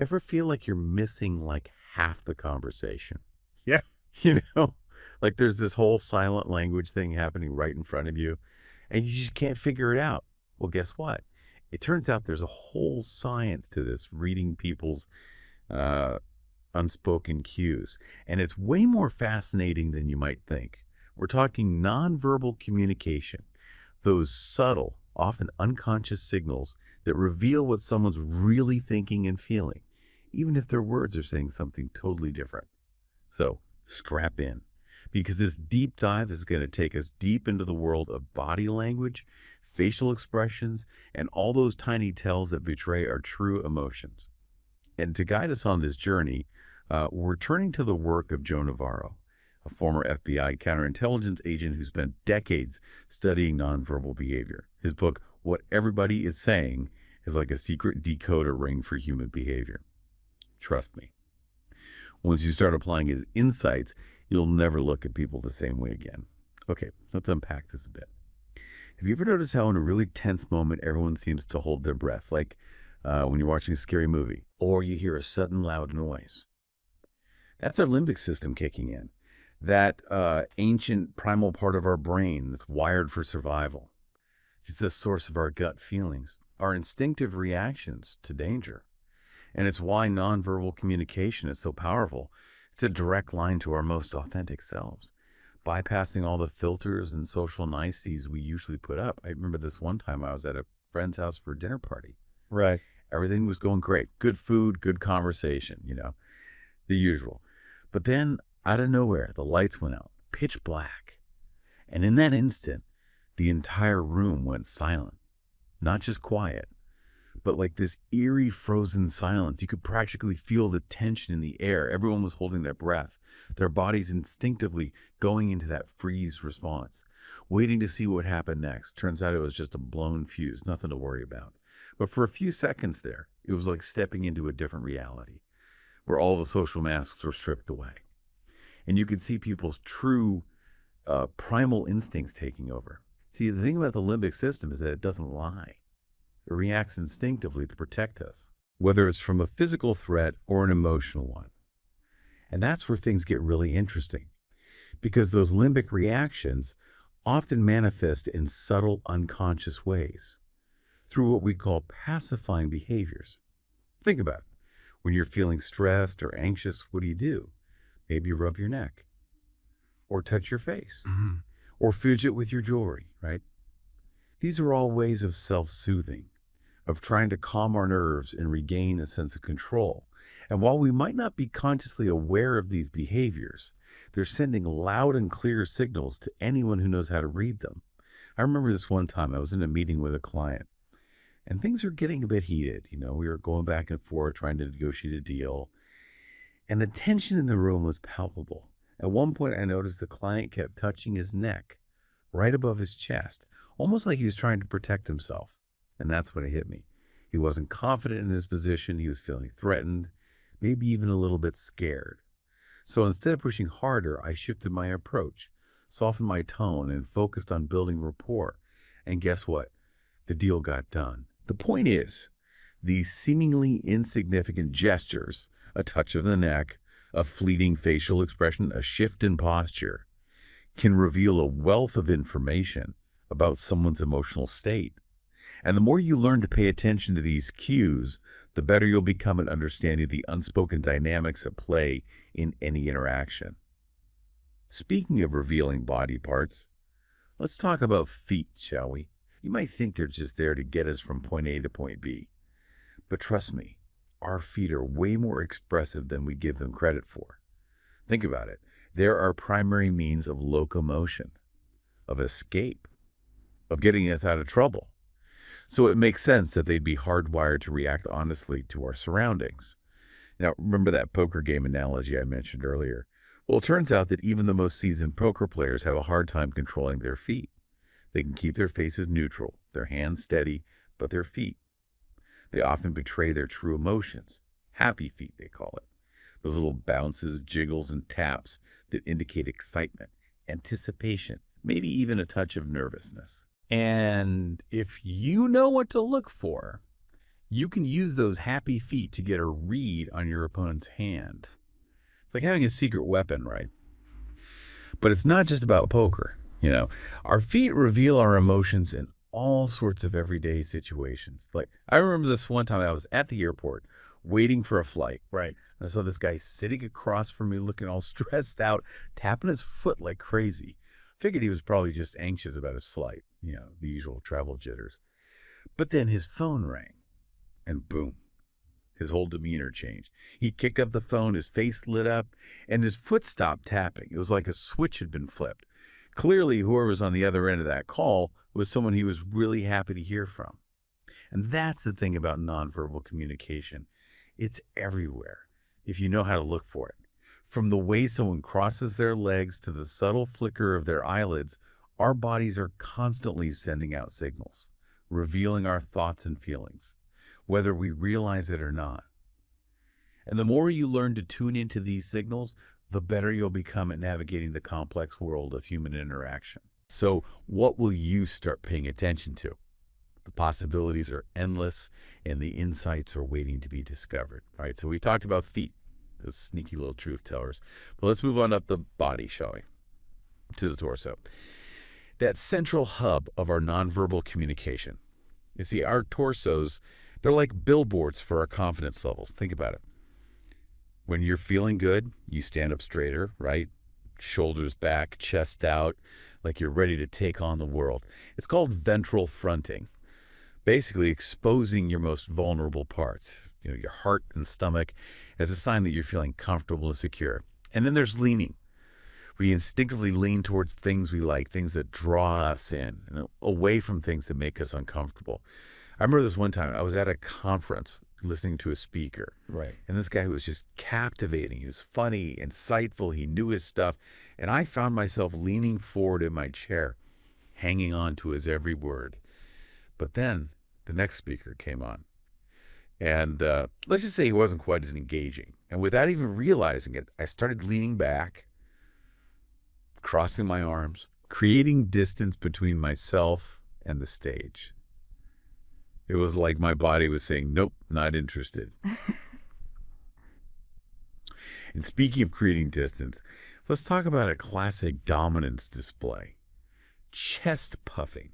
Ever feel like you're missing like half the conversation? Yeah. You know, like there's this whole silent language thing happening right in front of you, and you just can't figure it out. Well, guess what? It turns out there's a whole science to this reading people's uh, unspoken cues, and it's way more fascinating than you might think. We're talking nonverbal communication, those subtle, often unconscious signals that reveal what someone's really thinking and feeling, even if their words are saying something totally different. So strap in, because this deep dive is going to take us deep into the world of body language, facial expressions, and all those tiny tells that betray our true emotions. And to guide us on this journey, we're turning to the work of Joe Navarro, a former FBI counterintelligence agent who spent decades studying nonverbal behavior. His book, What Everybody Is Saying, is like a secret decoder ring for human behavior. Trust me. Once you start applying his insights, you'll never look at people the same way again. Okay, let's unpack this a bit. Have you ever noticed how in a really tense moment, everyone seems to hold their breath, like when you're watching a scary movie, or you hear a sudden loud noise? That's our limbic system kicking in, that ancient primal part of our brain that's wired for survival. It's the source of our gut feelings, our instinctive reactions to danger. And it's why nonverbal communication is so powerful. It's a direct line to our most authentic selves, bypassing all the filters and social niceties we usually put up. I remember this one time I was at a friend's house for a dinner party. Right. Everything was going great. Good food, good conversation, the usual. But then out of nowhere, the lights went out, pitch black. And in that instant, the entire room went silent. Not just quiet, but like this eerie frozen silence. You could practically feel the tension in the air. Everyone was holding their breath, their bodies instinctively going into that freeze response, waiting to see what happened next. Turns out it was just a blown fuse, nothing to worry about. But for a few seconds there, it was like stepping into a different reality where all the social masks were stripped away. And you could see people's true primal instincts taking over. See, the thing about the limbic system is that it doesn't lie. It reacts instinctively to protect us, whether it's from a physical threat or an emotional one. And that's where things get really interesting, because those limbic reactions often manifest in subtle, unconscious ways through what we call pacifying behaviors. Think about it. When you're feeling stressed or anxious, what do? Maybe you rub your neck or touch your face or fidget with your jewelry, right? These are all ways of self-soothing, of trying to calm our nerves and regain a sense of control. And while we might not be consciously aware of these behaviors, they're sending loud and clear signals to anyone who knows how to read them. I remember this one time I was in a meeting with a client, and things were getting a bit heated. We were going back and forth trying to negotiate a deal, and the tension in the room was palpable. At one point, I noticed the client kept touching his neck right above his chest, almost like he was trying to protect himself. And that's when it hit me. He wasn't confident in his position. He was feeling threatened, maybe even a little bit scared. So instead of pushing harder, I shifted my approach, softened my tone, and focused on building rapport. And guess what? The deal got done. The point is, these seemingly insignificant gestures, a touch of the neck, a fleeting facial expression, a shift in posture, can reveal a wealth of information about someone's emotional state. And the more you learn to pay attention to these cues, the better you'll become at understanding the unspoken dynamics at play in any interaction. Speaking of revealing body parts, let's talk about feet, shall we? You might think they're just there to get us from point A to point B. But trust me, our feet are way more expressive than we give them credit for. Think about it. They're our primary means of locomotion, of escape, of getting us out of trouble. So it makes sense that they'd be hardwired to react honestly to our surroundings. Now, remember that poker game analogy I mentioned earlier? Well, it turns out that even the most seasoned poker players have a hard time controlling their feet. They can keep their faces neutral, their hands steady, but their feet, they often betray their true emotions. Happy feet, they call it. Those little bounces, jiggles, and taps that indicate excitement, anticipation, maybe even a touch of nervousness. And if you know what to look for, you can use those happy feet to get a read on your opponent's hand. It's like having a secret weapon, right? But it's not just about poker. Our feet reveal our emotions in all sorts of everyday situations. Like, I remember this one time I was at the airport waiting for a flight. Right. And I saw this guy sitting across from me looking all stressed out, tapping his foot like crazy. Figured he was probably just anxious about his flight, the usual travel jitters. But then his phone rang, and boom, his whole demeanor changed. He kicked up the phone, his face lit up, and his foot stopped tapping. It was like a switch had been flipped. Clearly, whoever was on the other end of that call was someone he was really happy to hear from. And that's the thing about nonverbal communication. It's everywhere, if you know how to look for it. From the way someone crosses their legs to the subtle flicker of their eyelids, our bodies are constantly sending out signals, revealing our thoughts and feelings, whether we realize it or not. And the more you learn to tune into these signals, the better you'll become at navigating the complex world of human interaction. So what will you start paying attention to? The possibilities are endless, and the insights are waiting to be discovered. All right, so we talked about feet, those sneaky little truth tellers. But let's move on up the body, shall we, to the torso. That central hub of our nonverbal communication. You see, our torsos, they're like billboards for our confidence levels. Think about it. When you're feeling good, you stand up straighter, right? Shoulders back, chest out, like you're ready to take on the world. It's called ventral fronting, basically exposing your most vulnerable parts, your heart and stomach, as a sign that you're feeling comfortable and secure. And then there's leaning. We instinctively lean towards things we like, things that draw us in, and away from things that make us uncomfortable. I remember this one time, I was at a conference listening to a speaker. Right. And this guy was just captivating. He was funny, insightful. He knew his stuff. And I found myself leaning forward in my chair, hanging on to his every word. But then the next speaker came on. And let's just say he wasn't quite as engaging. And without even realizing it, I started leaning back, crossing my arms, creating distance between myself and the stage. It was like my body was saying, nope, not interested. And speaking of creating distance, let's talk about a classic dominance display. Chest puffing.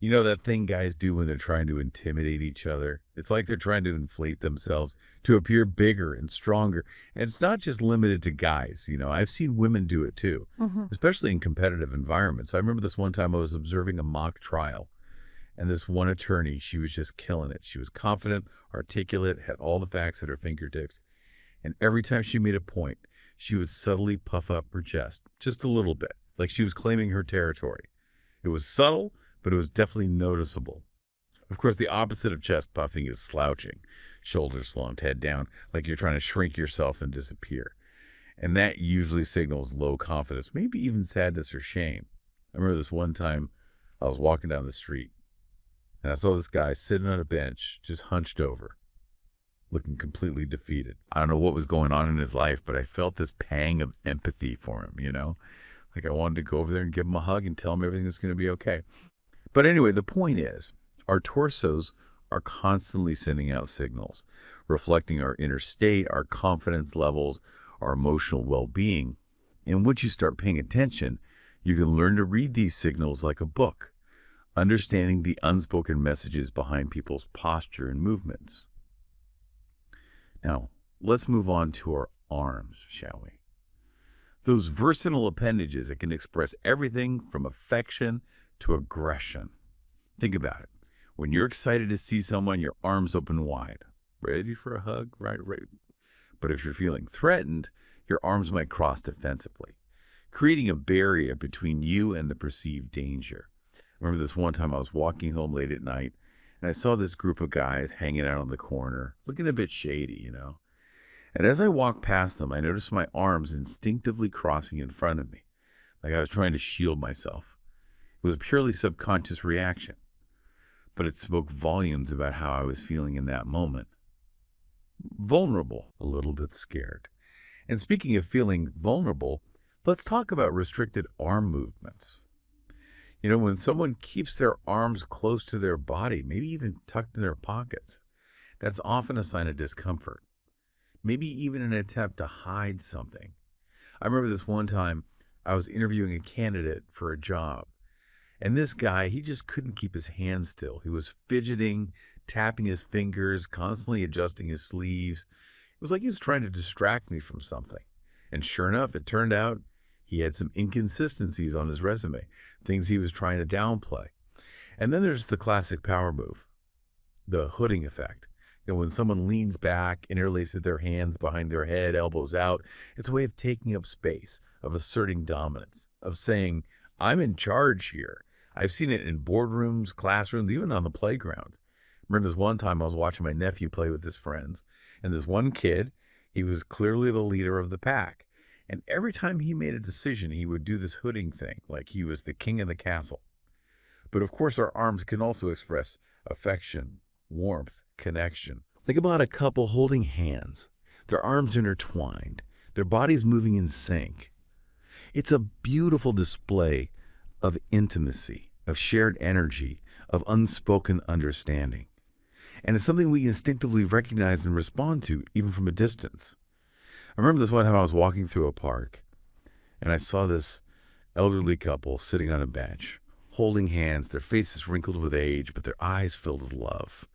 You know that thing guys do when they're trying to intimidate each other? It's like they're trying to inflate themselves to appear bigger and stronger. And it's not just limited to guys. I've seen women do it too, especially in competitive environments. I remember this one time I was observing a mock trial. And this one attorney, she was just killing it. She was confident, articulate, had all the facts at her fingertips. And every time she made a point, she would subtly puff up her chest, just a little bit, like she was claiming her territory. It was subtle, but it was definitely noticeable. Of course, the opposite of chest puffing is slouching, shoulders slumped, head down, like you're trying to shrink yourself and disappear. And that usually signals low confidence, maybe even sadness or shame. I remember this one time I was walking down the street, and I saw this guy sitting on a bench, just hunched over, looking completely defeated. I don't know what was going on in his life, but I felt this pang of empathy for him, Like I wanted to go over there and give him a hug and tell him everything is going to be okay. But anyway, the point is, our torsos are constantly sending out signals, reflecting our inner state, our confidence levels, our emotional well-being. And once you start paying attention, you can learn to read these signals like a book, understanding the unspoken messages behind people's posture and movements. Now, let's move on to our arms, shall we? Those versatile appendages that can express everything from affection to aggression. Think about it. When you're excited to see someone, your arms open wide, ready for a hug, right? But if you're feeling threatened, your arms might cross defensively, creating a barrier between you and the perceived danger. I remember this one time I was walking home late at night, and I saw this group of guys hanging out on the corner, looking a bit shady, And as I walked past them, I noticed my arms instinctively crossing in front of me, like I was trying to shield myself. It was a purely subconscious reaction, but it spoke volumes about how I was feeling in that moment. Vulnerable, a little bit scared. And speaking of feeling vulnerable, let's talk about restricted arm movements. When someone keeps their arms close to their body, maybe even tucked in their pockets, that's often a sign of discomfort, maybe even an attempt to hide something. I remember this one time I was interviewing a candidate for a job, and this guy, he just couldn't keep his hands still. He was fidgeting, tapping his fingers, constantly adjusting his sleeves. It was like he was trying to distract me from something. And sure enough, it turned out he had some inconsistencies on his resume, things he was trying to downplay. And then there's the classic power move, the hooding effect. When someone leans back, interlaces their hands behind their head, elbows out, it's a way of taking up space, of asserting dominance, of saying, I'm in charge here. I've seen it in boardrooms, classrooms, even on the playground. Remember this one time I was watching my nephew play with his friends, and this one kid, he was clearly the leader of the pack. And every time he made a decision, he would do this hooding thing, like he was the king of the castle. But of course, our arms can also express affection, warmth, connection. Think about a couple holding hands, their arms intertwined, their bodies moving in sync. It's a beautiful display of intimacy, of shared energy, of unspoken understanding. And it's something we instinctively recognize and respond to, even from a distance. I remember this one time I was walking through a park, and I saw this elderly couple sitting on a bench, holding hands, their faces wrinkled with age, but their eyes filled with love.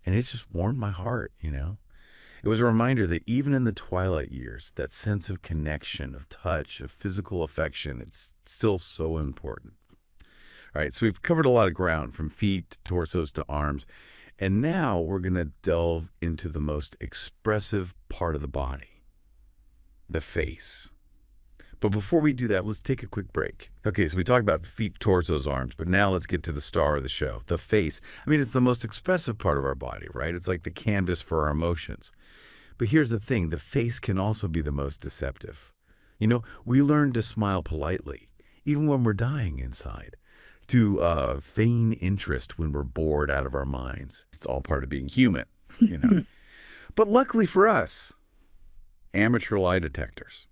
And it just warmed my heart, It was a reminder that even in the twilight years, that sense of connection, of touch, of physical affection, it's still so important. All right, so we've covered a lot of ground, from feet to torsos to arms. And now we're going to delve into the most expressive part of the body, the face. But before we do that, let's take a quick break. Okay, so we talked about feet, torsos, arms, but now let's get to the star of the show, the face. It's the most expressive part of our body, right? It's like the canvas for our emotions. But here's the thing, the face can also be the most deceptive. We learn to smile politely, even when we're dying inside, to feign interest when we're bored out of our minds. It's all part of being human, But luckily for us, amateur lie detectors,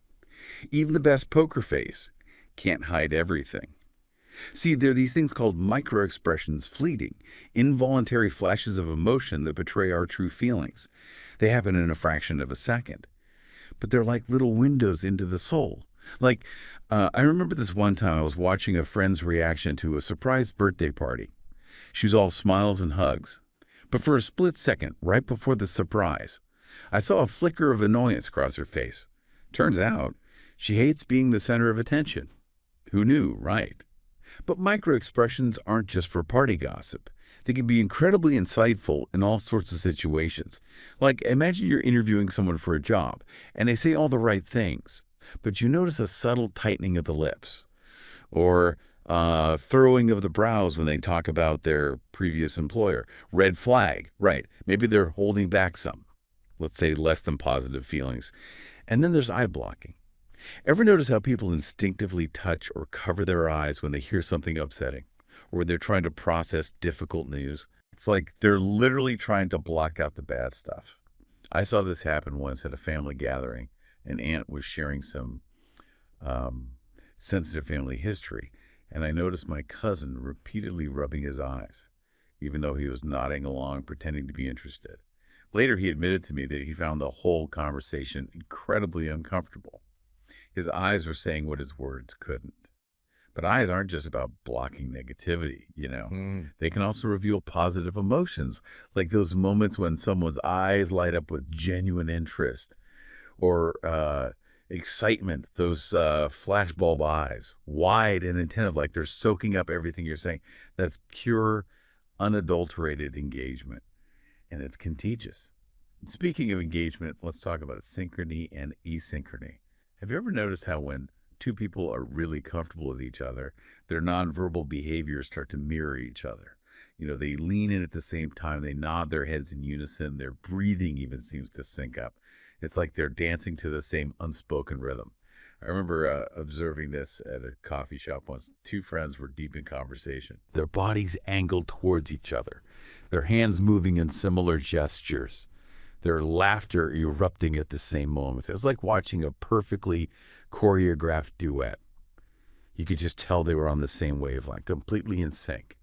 even the best poker face can't hide everything. See, there are these things called micro-expressions, fleeting, involuntary flashes of emotion that betray our true feelings. They happen in a fraction of a second. But they're like little windows into the soul. I remember this one time I was watching a friend's reaction to a surprise birthday party. She was all smiles and hugs. But for a split second, right before the surprise, I saw a flicker of annoyance cross her face. Turns out, she hates being the center of attention. Who knew, right? But micro-expressions aren't just for party gossip. They can be incredibly insightful in all sorts of situations. Like, imagine you're interviewing someone for a job, and they say all the right things, but you notice a subtle tightening of the lips, or furrowing of the brows when they talk about their previous employer. Red flag, right. Maybe they're holding back some, let's say less than positive feelings. And then there's eye blocking. Ever notice how people instinctively touch or cover their eyes when they hear something upsetting, or when they're trying to process difficult news? It's like they're literally trying to block out the bad stuff. I saw this happen once at a family gathering. An aunt was sharing some sensitive family history, and I noticed my cousin repeatedly rubbing his eyes, even though he was nodding along, pretending to be interested. Later, he admitted to me that he found the whole conversation incredibly uncomfortable. His eyes were saying what his words couldn't. But eyes aren't just about blocking negativity, They can also reveal positive emotions, like those moments when someone's eyes light up with genuine interest, or excitement, those flashbulb eyes, wide and attentive, like they're soaking up everything you're saying. That's pure, unadulterated engagement, and it's contagious. Speaking of engagement, let's talk about synchrony and asynchrony. Have you ever noticed how when two people are really comfortable with each other, their nonverbal behaviors start to mirror each other? They lean in at the same time, they nod their heads in unison, their breathing even seems to sync up. It's like they're dancing to the same unspoken rhythm. I remember observing this at a coffee shop once. Two friends were deep in conversation. Their bodies angled towards each other, their hands moving in similar gestures, their laughter erupting at the same moment. It's like watching a perfectly choreographed duet. You could just tell they were on the same wavelength, completely in sync.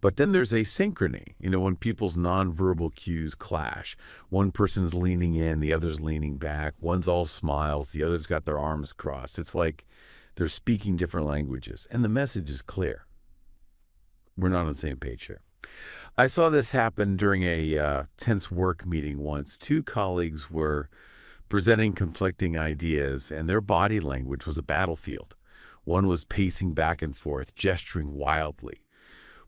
But then there's asynchrony, when people's nonverbal cues clash. One person's leaning in, the other's leaning back. One's all smiles, the other's got their arms crossed. It's like they're speaking different languages, and the message is clear. We're not on the same page here. I saw this happen during a tense work meeting once. Two colleagues were presenting conflicting ideas, and their body language was a battlefield. One was pacing back and forth, gesturing wildly,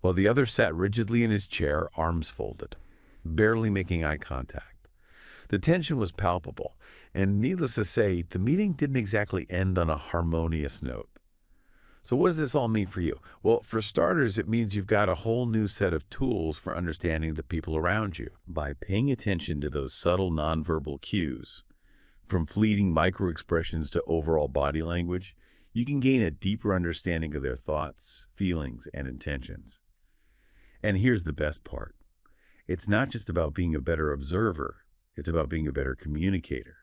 while the other sat rigidly in his chair, arms folded, barely making eye contact. The tension was palpable, and needless to say, the meeting didn't exactly end on a harmonious note. So what does this all mean for you? Well, for starters, it means you've got a whole new set of tools for understanding the people around you. By paying attention to those subtle nonverbal cues, from fleeting micro-expressions to overall body language, you can gain a deeper understanding of their thoughts, feelings, and intentions. And here's the best part. It's not just about being a better observer, it's about being a better communicator.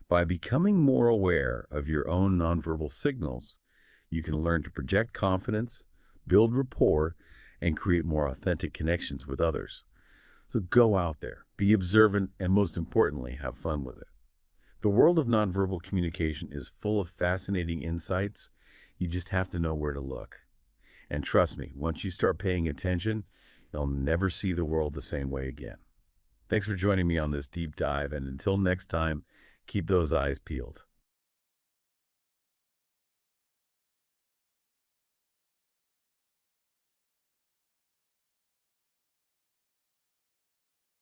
By becoming more aware of your own nonverbal signals, you can learn to project confidence, build rapport, and create more authentic connections with others. So go out there, be observant, and most importantly, have fun with it. The world of nonverbal communication is full of fascinating insights. You just have to know where to look. And trust me, once you start paying attention, you'll never see the world the same way again. Thanks for joining me on this deep dive, and until next time, keep those eyes peeled.